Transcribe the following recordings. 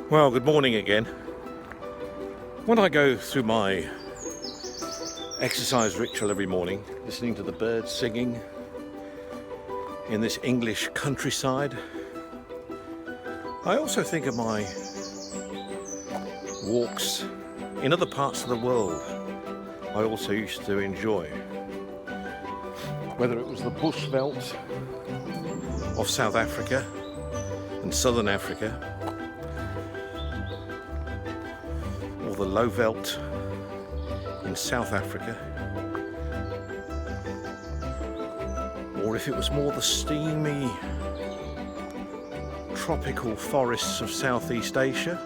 Well, good morning again. When I go through my exercise ritual every morning, listening to the birds singing in this English countryside, I also think of my walks in other parts of the world I also used to enjoy. Whether it was the bush veldt of South Africa and Southern Africa, or the low veldt in South Africa, or if it was more the steamy tropical forests of Southeast Asia,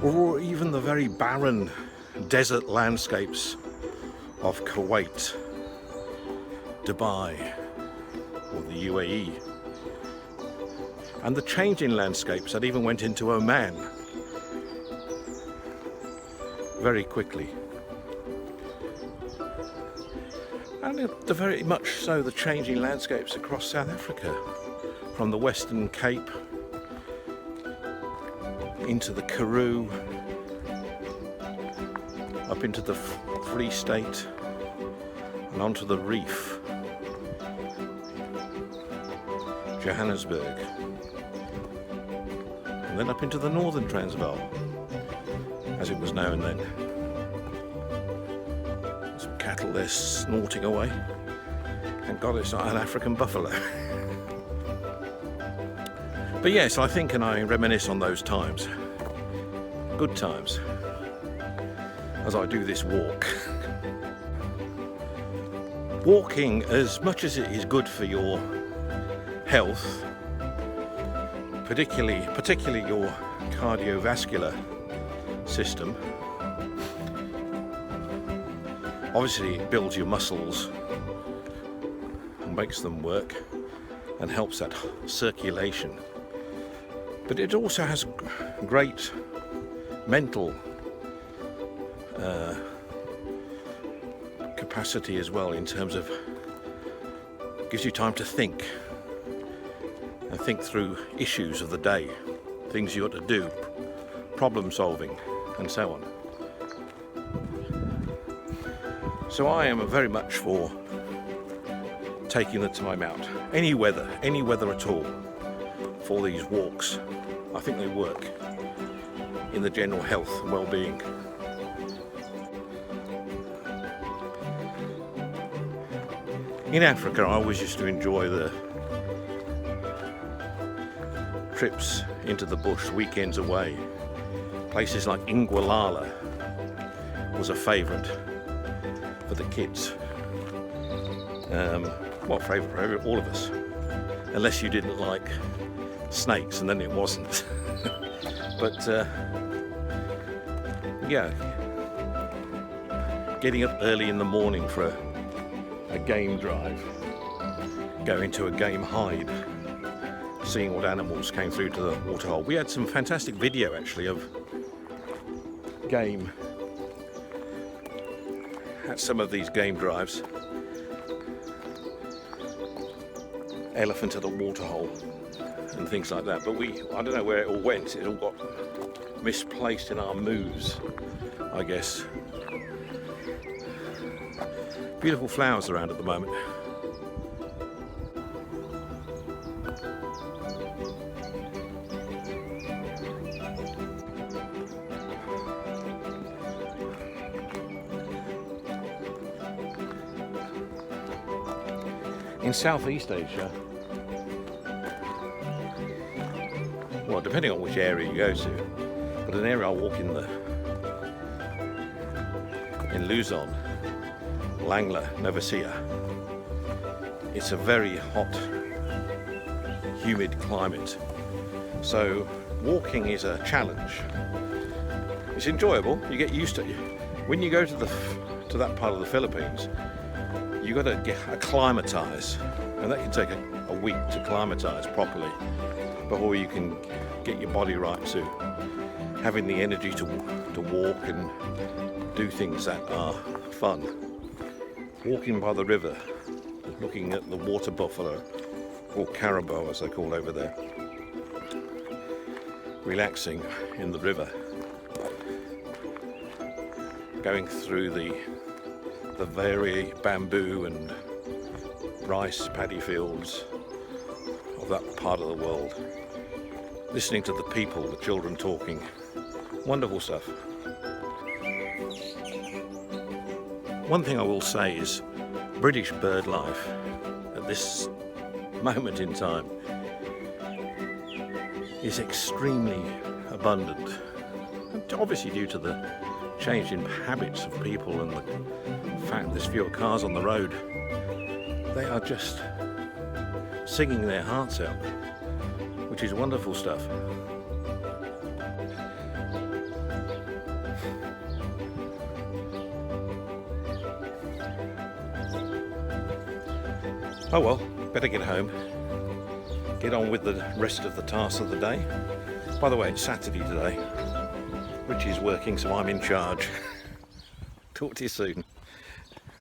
or even the very barren desert landscapes of Kuwait, Dubai, or the UAE, and the changing landscapes that even went into Oman very quickly. And very much so the changing landscapes across South Africa, from the Western Cape into the Karoo, up into the Free State and onto the Reef, Johannesburg, and then up into the Northern Transvaal, as it was known then. Some cattle there snorting away. Thank God it's not an African buffalo. But yes, I think and I reminisce on those times. Good times. As I do this walk. Walking, as much as it is good for your health, particularly your cardiovascular system, obviously it builds your muscles and makes them work and helps that circulation, but it also has great mental capacity as well, in terms of gives you time to think and think through issues of the day, things you ought to do, problem solving, and so on. So I am very much for taking the time out, any weather at all, for these walks. I think they work in the general health and well-being. In Africa, I always used to enjoy the trips into the bush, weekends away. Places like Ingwalala was a favourite for the kids. Favourite for all of us, unless you didn't like snakes, and then it wasn't. But yeah, getting up early in the morning for a game drive, going to a game hide, seeing what animals came through to the waterhole. We had some fantastic video actually of game at some of these game drives. Elephant at the waterhole and things like that, but I don't know where it all went. It all got misplaced in our moves, I guess. Beautiful flowers around at the moment. In Southeast Asia, well, depending on which area you go to, but an area I walk in Luzon, Langla, Novacia, it's a very hot, humid climate. So walking is a challenge. It's enjoyable, you get used to it. When you go to that part of the Philippines, you've got to get acclimatise, and that can take a week to acclimatise properly before you can get your body right to having the energy to walk and do things that are fun. Walking by the river, looking at the water buffalo, or caribou as they're called over there, relaxing in the river, going through the very bamboo and rice paddy fields of that part of the world, listening to the people, the children talking. Wonderful stuff. One thing I will say is British bird life at this moment in time is extremely abundant, and obviously due to the change in habits of people and the fact there's fewer cars on the road. They are just singing their hearts out, which is wonderful stuff. Oh well, better get home, get on with the rest of the tasks of the day. By the way, it's Saturday today. Richie's working, so I'm in charge. Talk to you soon.